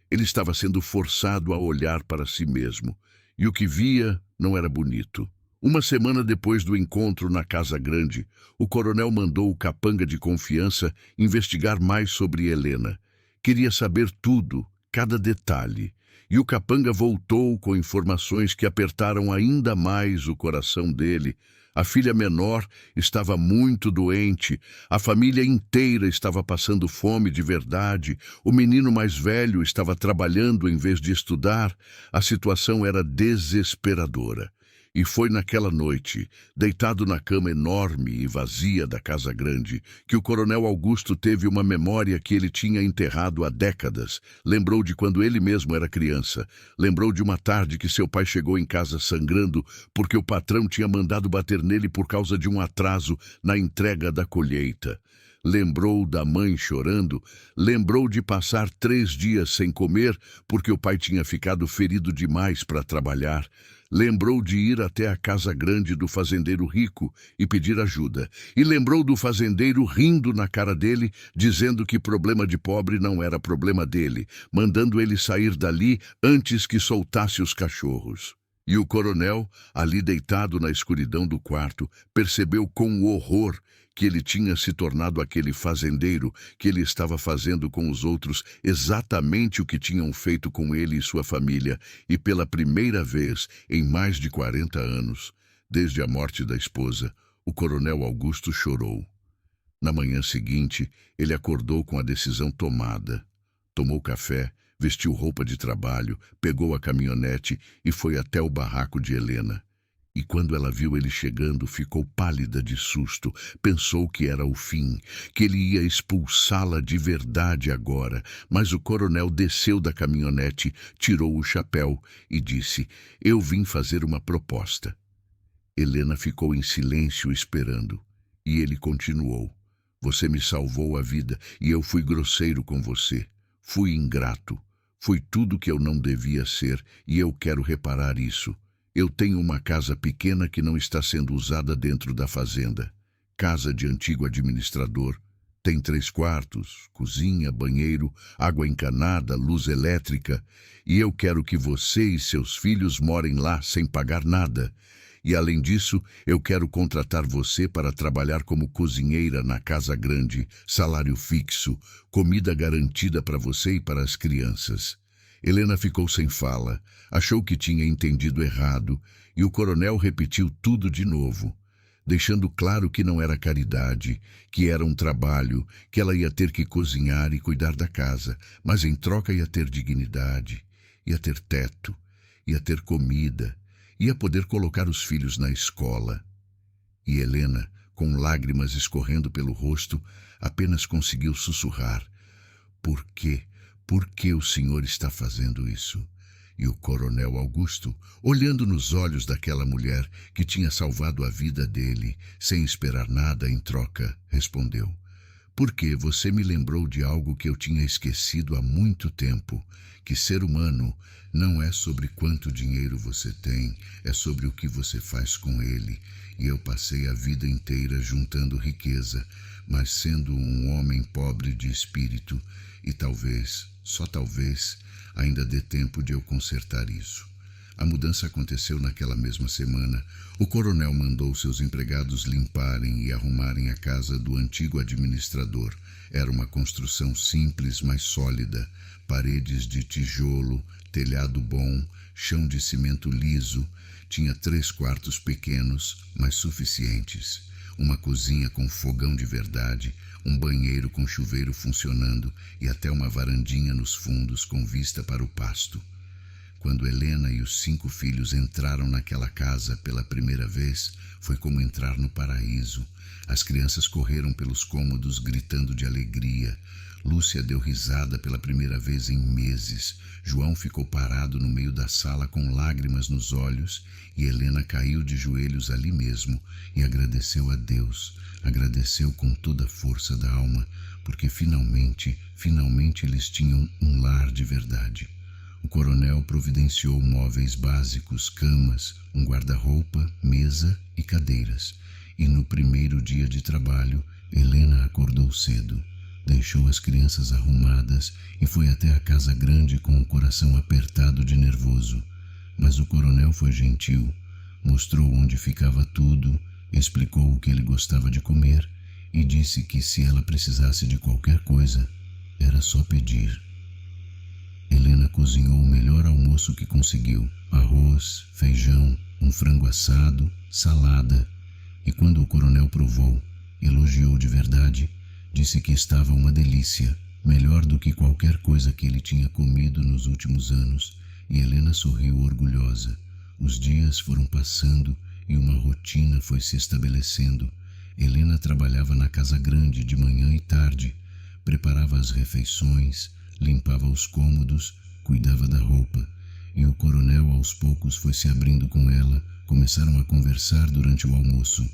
ele estava sendo forçado a olhar para si mesmo, e o que via não era bonito. Uma semana depois do encontro na Casa Grande, o coronel mandou o capanga de confiança investigar mais sobre Helena. Queria saber tudo, cada detalhe. E o capanga voltou com informações que apertaram ainda mais o coração dele. A filha menor estava muito doente, a família inteira estava passando fome de verdade, o menino mais velho estava trabalhando em vez de estudar. A situação era desesperadora. E foi naquela noite, deitado na cama enorme e vazia da Casa Grande, que o coronel Augusto teve uma memória que ele tinha enterrado há décadas. Lembrou de quando ele mesmo era criança. Lembrou de uma tarde que seu pai chegou em casa sangrando porque o patrão tinha mandado bater nele por causa de um atraso na entrega da colheita. Lembrou da mãe chorando, lembrou de passar 3 dias sem comer porque o pai tinha ficado ferido demais para trabalhar. Lembrou de ir até a casa grande do fazendeiro rico e pedir ajuda. E lembrou do fazendeiro rindo na cara dele, dizendo que problema de pobre não era problema dele, mandando ele sair dali antes que soltasse os cachorros. E o coronel, ali deitado na escuridão do quarto, percebeu com horror que ele tinha se tornado aquele fazendeiro, que ele estava fazendo com os outros exatamente o que tinham feito com ele e sua família, e pela primeira vez em mais de 40 anos, desde a morte da esposa, o coronel Augusto chorou. Na manhã seguinte, ele acordou com a decisão tomada. Tomou café, vestiu roupa de trabalho, pegou a caminhonete e foi até o barraco de Helena. E quando ela viu ele chegando, ficou pálida de susto. Pensou que era o fim, que ele ia expulsá-la de verdade agora. Mas o coronel desceu da caminhonete, tirou o chapéu e disse: "Eu vim fazer uma proposta." Helena ficou em silêncio esperando. E ele continuou: "Você me salvou a vida e eu fui grosseiro com você. Fui ingrato. Fui tudo que eu não devia ser e eu quero reparar isso. Eu tenho uma casa pequena que não está sendo usada dentro da fazenda. Casa de antigo administrador. Tem 3 quartos, cozinha, banheiro, água encanada, luz elétrica. E eu quero que você e seus filhos morem lá sem pagar nada. E além disso, eu quero contratar você para trabalhar como cozinheira na casa grande, salário fixo, comida garantida para você e para as crianças." Helena ficou sem fala, achou que tinha entendido errado, e o coronel repetiu tudo de novo, deixando claro que não era caridade, que era um trabalho, que ela ia ter que cozinhar e cuidar da casa, mas em troca ia ter dignidade, ia ter teto, ia ter comida, ia poder colocar os filhos na escola. E Helena, com lágrimas escorrendo pelo rosto, apenas conseguiu sussurrar: "Por quê? Por que o senhor está fazendo isso?" E o coronel Augusto, olhando nos olhos daquela mulher que tinha salvado a vida dele, sem esperar nada em troca, respondeu: "Porque você me lembrou de algo que eu tinha esquecido há muito tempo, que ser humano não é sobre quanto dinheiro você tem, é sobre o que você faz com ele. E eu passei a vida inteira juntando riqueza, mas sendo um homem pobre de espírito, e talvez, só talvez, ainda dê tempo de eu consertar isso." A mudança aconteceu naquela mesma semana. O coronel mandou seus empregados limparem e arrumarem a casa do antigo administrador. Era uma construção simples, mas sólida. Paredes de tijolo, telhado bom, chão de cimento liso. Tinha 3 quartos pequenos, mas suficientes. Uma cozinha com fogão de verdade, um banheiro com chuveiro funcionando e até uma varandinha nos fundos com vista para o pasto. Quando Helena e os 5 filhos entraram naquela casa pela primeira vez, foi como entrar no paraíso. As crianças correram pelos cômodos gritando de alegria. Lúcia deu risada pela primeira vez em meses. João ficou parado no meio da sala com lágrimas nos olhos e Helena caiu de joelhos ali mesmo e agradeceu a Deus. Agradeceu com toda a força da alma, porque finalmente eles tinham um lar de verdade. O coronel providenciou móveis básicos, camas, um guarda-roupa, mesa e cadeiras. E no primeiro dia de trabalho, Helena acordou cedo. Deixou as crianças arrumadas e foi até a casa grande com o coração apertado de nervoso. Mas o coronel foi gentil, mostrou onde ficava tudo, explicou o que ele gostava de comer e disse que se ela precisasse de qualquer coisa, era só pedir. Helena cozinhou o melhor almoço que conseguiu: arroz, feijão, um frango assado, salada. E quando o coronel provou, elogiou de verdade, disse que estava uma delícia, melhor do que qualquer coisa que ele tinha comido nos últimos anos, e Helena sorriu orgulhosa. Os dias foram passando e uma rotina foi se estabelecendo. Helena trabalhava na casa grande de manhã e tarde, preparava as refeições, limpava os cômodos, cuidava da roupa, e o coronel aos poucos foi se abrindo com ela. Começaram a conversar durante o almoço.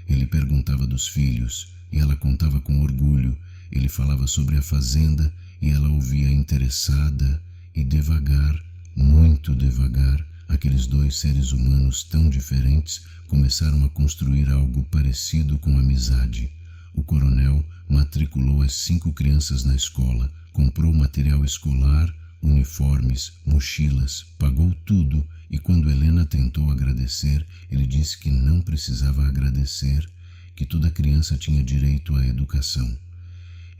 Ele perguntava dos filhos e ela contava com orgulho. Ele falava sobre a fazenda e ela ouvia interessada, e devagar, muito devagar, aqueles 2 seres humanos tão diferentes começaram a construir algo parecido com amizade. O coronel matriculou as 5 crianças na escola, comprou material escolar, uniformes, mochilas, pagou tudo, e quando Helena tentou agradecer, ele disse que não precisava agradecer, que toda criança tinha direito à educação.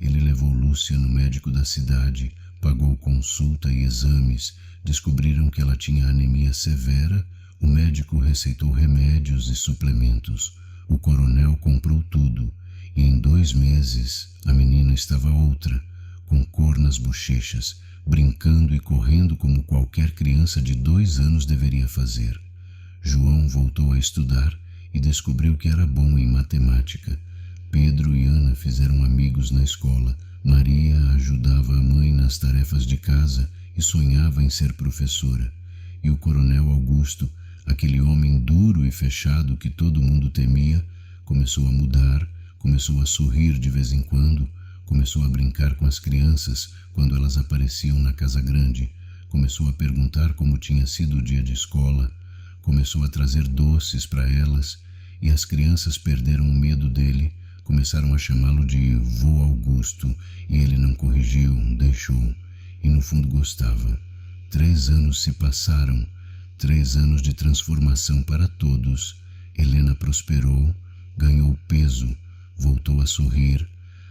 Ele levou Lúcia no médico da cidade, pagou consulta e exames, descobriram que ela tinha anemia severa, o médico receitou remédios e suplementos. O coronel comprou tudo, e em 2 meses a menina estava outra, com cor nas bochechas, brincando e correndo como qualquer criança de 2 anos deveria fazer. João voltou a estudar e descobriu que era bom em matemática. Pedro e Ana fizeram amigos na escola. Maria ajudava a mãe nas tarefas de casa e sonhava em ser professora. E o coronel Augusto, aquele homem duro e fechado que todo mundo temia, começou a mudar, começou a sorrir de vez em quando, começou a brincar com as crianças quando elas apareciam na casa grande, começou a perguntar como tinha sido o dia de escola, começou a trazer doces para elas, e as crianças perderam o medo dele, começaram a chamá-lo de Vô Augusto, e ele não corrigiu, deixou, e no fundo gostava. 3 anos se passaram, 3 anos de transformação para todos. Helena prosperou, ganhou peso, voltou a sorrir.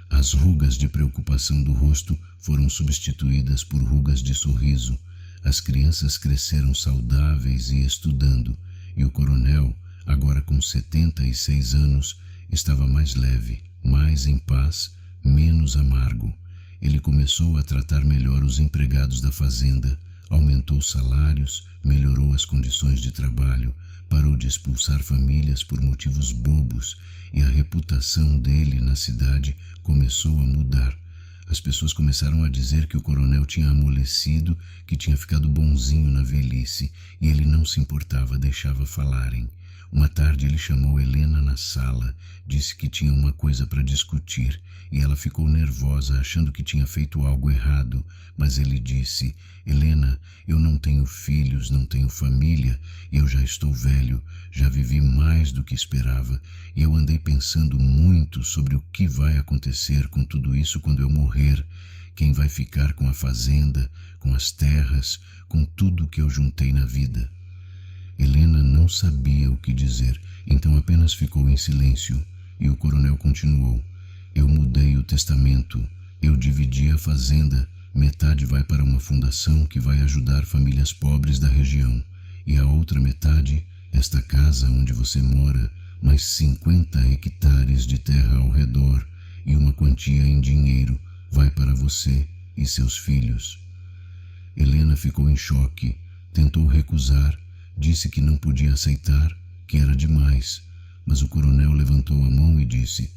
As rugas de preocupação do rosto foram substituídas por rugas de sorriso. As crianças cresceram saudáveis e estudando, e o coronel, agora com 76 anos, estava mais leve, mais em paz, menos amargo. Ele começou a tratar melhor os empregados da fazenda, aumentou salários, melhorou as condições de trabalho, parou de expulsar famílias por motivos bobos, e a reputação dele na cidade começou a mudar. As pessoas começaram a dizer que o coronel tinha amolecido, que tinha ficado bonzinho na velhice, e ele não se importava, deixava falarem. Uma tarde ele chamou Helena na sala, disse que tinha uma coisa para discutir, e ela ficou nervosa, achando que tinha feito algo errado, mas ele disse: Helena, eu não tenho filhos, não tenho família, eu já estou velho, já vivi mais do que esperava, e eu andei pensando muito sobre o que vai acontecer com tudo isso quando eu morrer, quem vai ficar com a fazenda, com as terras, com tudo que eu juntei na vida. Helena não sabia o que dizer, então apenas ficou em silêncio, e o coronel continuou: eu mudei o testamento, eu dividi a fazenda, metade vai para uma fundação que vai ajudar famílias pobres da região, e a outra metade, esta casa onde você mora, mais 50 hectares de terra ao redor, e uma quantia em dinheiro, vai para você e seus filhos. Helena ficou em choque, tentou recusar, disse que não podia aceitar, que era demais, mas o coronel levantou a mão e disse: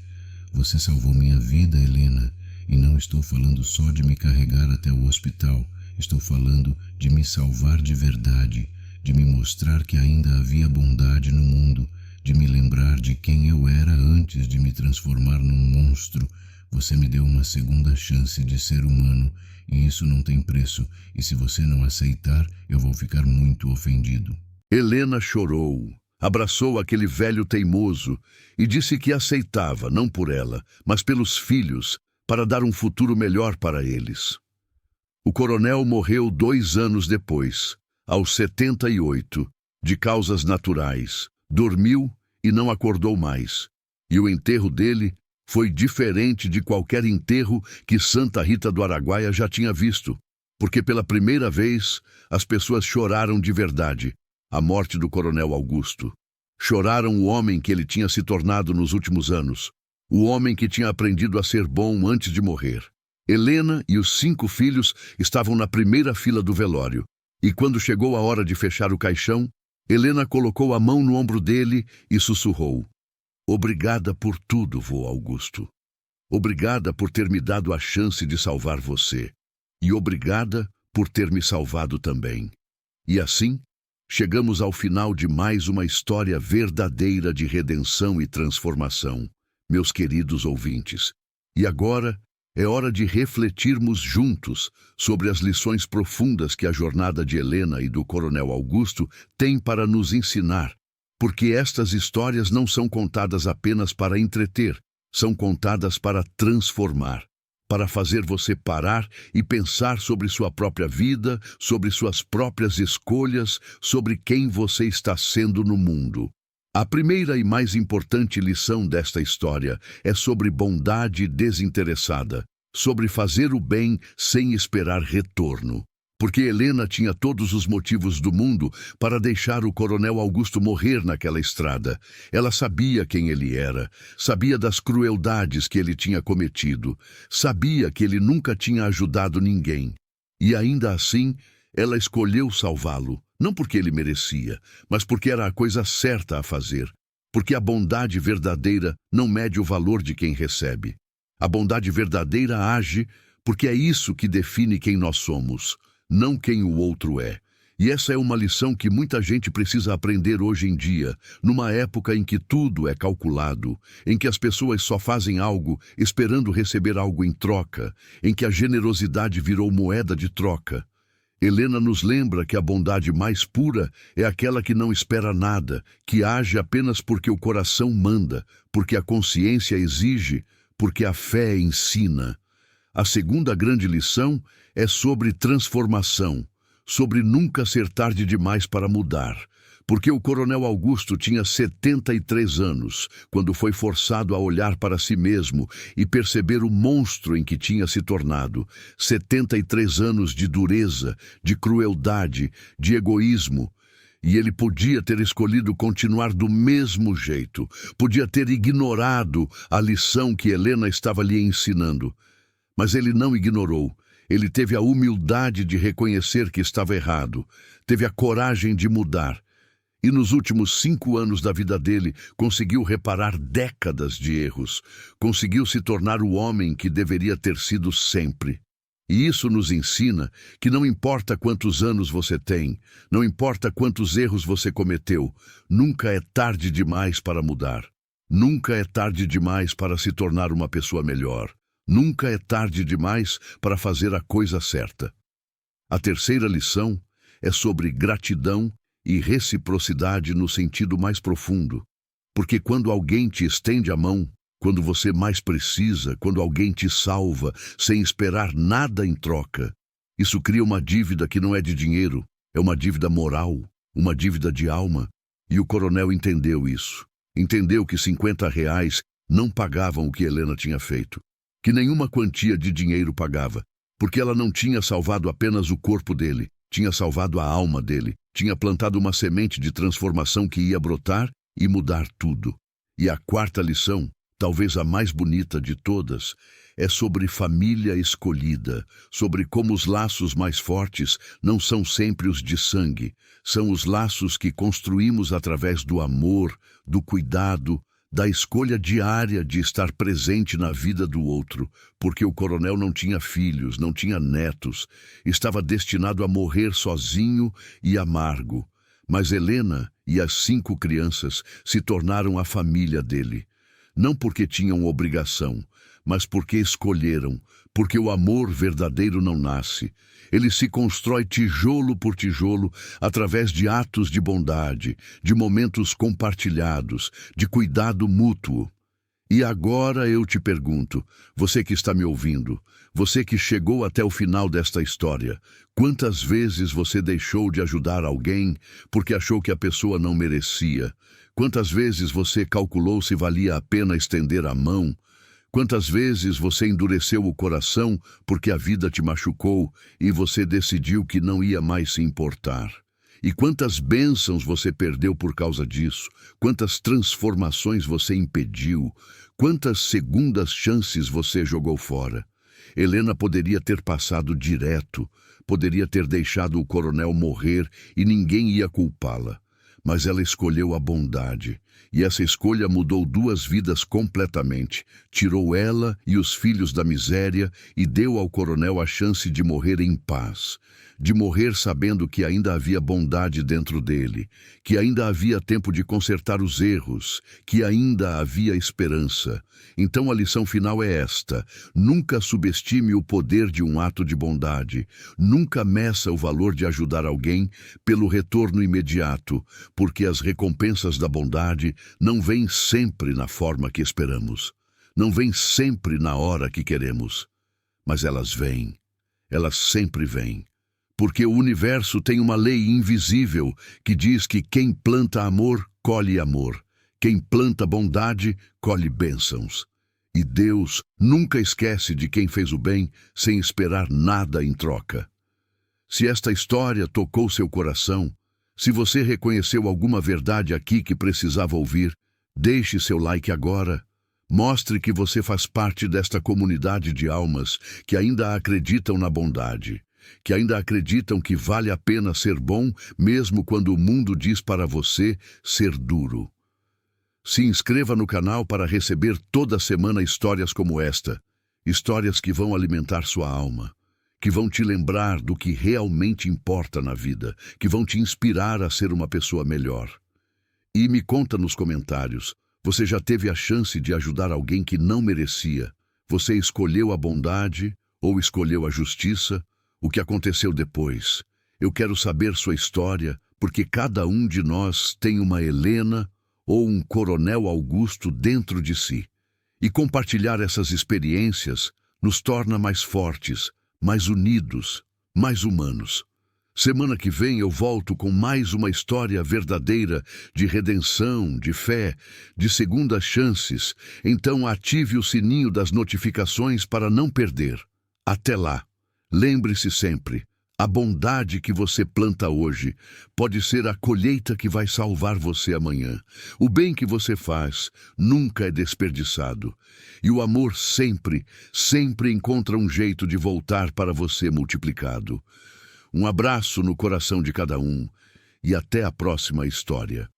você salvou minha vida, Helena, e não estou falando só de me carregar até o hospital, estou falando de me salvar de verdade, de me mostrar que ainda havia bondade no mundo, de me lembrar de quem eu era antes de me transformar num monstro. Você me deu uma segunda chance de ser humano, e isso não tem preço, e se você não aceitar, eu vou ficar muito ofendido. Helena chorou, abraçou aquele velho teimoso e disse que aceitava, não por ela, mas pelos filhos, para dar um futuro melhor para eles. O coronel morreu 2 anos depois, aos 78, de causas naturais. Dormiu e não acordou mais. E o enterro dele foi diferente de qualquer enterro que Santa Rita do Araguaia já tinha visto, porque pela primeira vez as pessoas choraram de verdade a morte do coronel Augusto. Choraram o homem que ele tinha se tornado nos últimos anos, o homem que tinha aprendido a ser bom antes de morrer. Helena e os 5 filhos estavam na primeira fila do velório, e quando chegou a hora de fechar o caixão, Helena colocou a mão no ombro dele e sussurrou: obrigada por tudo, vô Augusto. Obrigada por ter me dado a chance de salvar você. E obrigada por ter me salvado também. E assim, chegamos ao final de mais uma história verdadeira de redenção e transformação, meus queridos ouvintes. E agora é hora de refletirmos juntos sobre as lições profundas que a jornada de Helena e do coronel Augusto tem para nos ensinar, porque estas histórias não são contadas apenas para entreter, são contadas para transformar, para fazer você parar e pensar sobre sua própria vida, sobre suas próprias escolhas, sobre quem você está sendo no mundo. A primeira e mais importante lição desta história é sobre bondade desinteressada, sobre fazer o bem sem esperar retorno. Porque Helena tinha todos os motivos do mundo para deixar o coronel Augusto morrer naquela estrada. Ela sabia quem ele era, sabia das crueldades que ele tinha cometido, sabia que ele nunca tinha ajudado ninguém. E ainda assim, ela escolheu salvá-lo, Não porque ele merecia, mas porque era a coisa certa a fazer. Porque a bondade verdadeira não mede o valor de quem recebe. A bondade verdadeira age porque é isso que define quem nós somos, não quem o outro é. E essa é uma lição que muita gente precisa aprender hoje em dia, numa época em que tudo é calculado, em que as pessoas só fazem algo esperando receber algo em troca, em que a generosidade virou moeda de troca. Helena nos lembra que a bondade mais pura é aquela que não espera nada, que age apenas porque o coração manda, porque a consciência exige, porque a fé ensina. A segunda grande lição é sobre transformação, sobre nunca ser tarde demais para mudar. Porque o Coronel Augusto tinha 73 anos, quando foi forçado a olhar para si mesmo e perceber o monstro em que tinha se tornado. 73 anos de dureza, de crueldade, de egoísmo. E ele podia ter escolhido continuar do mesmo jeito, podia ter ignorado a lição que Helena estava lhe ensinando. Mas ele não ignorou. Ele teve a humildade de reconhecer que estava errado, teve a coragem de mudar. E nos últimos 5 anos da vida dele, conseguiu reparar décadas de erros, conseguiu se tornar o homem que deveria ter sido sempre. E isso nos ensina que não importa quantos anos você tem, não importa quantos erros você cometeu, nunca é tarde demais para mudar. Nunca é tarde demais para se tornar uma pessoa melhor. Nunca é tarde demais para fazer a coisa certa. A terceira lição é sobre gratidão e reciprocidade no sentido mais profundo. Porque quando alguém te estende a mão, quando você mais precisa, quando alguém te salva, sem esperar nada em troca, isso cria uma dívida que não é de dinheiro, é uma dívida moral, uma dívida de alma. E o coronel entendeu isso. Entendeu que R$ 50 não pagavam o que Helena tinha feito. Que nenhuma quantia de dinheiro pagava, porque ela não tinha salvado apenas o corpo dele, tinha salvado a alma dele, tinha plantado uma semente de transformação que ia brotar e mudar tudo. E a quarta lição, talvez a mais bonita de todas, é sobre família escolhida, sobre como os laços mais fortes não são sempre os de sangue, são os laços que construímos através do amor, do cuidado, da escolha diária de estar presente na vida do outro, porque o coronel não tinha filhos, não tinha netos, estava destinado a morrer sozinho e amargo. Mas Helena e as 5 crianças se tornaram a família dele. Não porque tinham obrigação, mas porque escolheram, porque o amor verdadeiro não nasce. Ele se constrói tijolo por tijolo através de atos de bondade, de momentos compartilhados, de cuidado mútuo. E agora eu te pergunto, você que está me ouvindo, você que chegou até o final desta história, quantas vezes você deixou de ajudar alguém porque achou que a pessoa não merecia? Quantas vezes você calculou se valia a pena estender a mão? Quantas vezes você endureceu o coração porque a vida te machucou e você decidiu que não ia mais se importar? E quantas bênçãos você perdeu por causa disso? Quantas transformações você impediu? Quantas segundas chances você jogou fora? Helena poderia ter passado direto, poderia ter deixado o coronel morrer e ninguém ia culpá-la. Mas ela escolheu a bondade, e essa escolha mudou 2 vidas completamente. Tirou ela e os filhos da miséria e deu ao coronel a chance de morrer em paz, de morrer sabendo que ainda havia bondade dentro dele, que ainda havia tempo de consertar os erros, que ainda havia esperança. Então a lição final é esta: nunca subestime o poder de um ato de bondade, nunca meça o valor de ajudar alguém pelo retorno imediato, porque as recompensas da bondade não vêm sempre na forma que esperamos, não vêm sempre na hora que queremos, mas elas vêm, elas sempre vêm. Porque o universo tem uma lei invisível que diz que quem planta amor, colhe amor. Quem planta bondade, colhe bênçãos. E Deus nunca esquece de quem fez o bem sem esperar nada em troca. Se esta história tocou seu coração, se você reconheceu alguma verdade aqui que precisava ouvir, deixe seu like agora. Mostre que você faz parte desta comunidade de almas que ainda acreditam na bondade. que ainda acreditam que vale a pena ser bom, mesmo quando o mundo diz para você ser duro. Se inscreva no canal para receber toda semana histórias como esta, histórias que vão alimentar sua alma, que vão te lembrar do que realmente importa na vida, que vão te inspirar a ser uma pessoa melhor. E me conta nos comentários, você já teve a chance de ajudar alguém que não merecia? Você escolheu a bondade ou escolheu a justiça? O que aconteceu depois? Eu quero saber sua história, porque cada um de nós tem uma Helena ou um Coronel Augusto dentro de si. E compartilhar essas experiências nos torna mais fortes, mais unidos, mais humanos. Semana que vem eu volto com mais uma história verdadeira de redenção, de fé, de segundas chances. Então ative o sininho das notificações para não perder. Até lá. Lembre-se sempre, a bondade que você planta hoje pode ser a colheita que vai salvar você amanhã. O bem que você faz nunca é desperdiçado. E o amor sempre, sempre encontra um jeito de voltar para você multiplicado. Um abraço no coração de cada um e até a próxima história.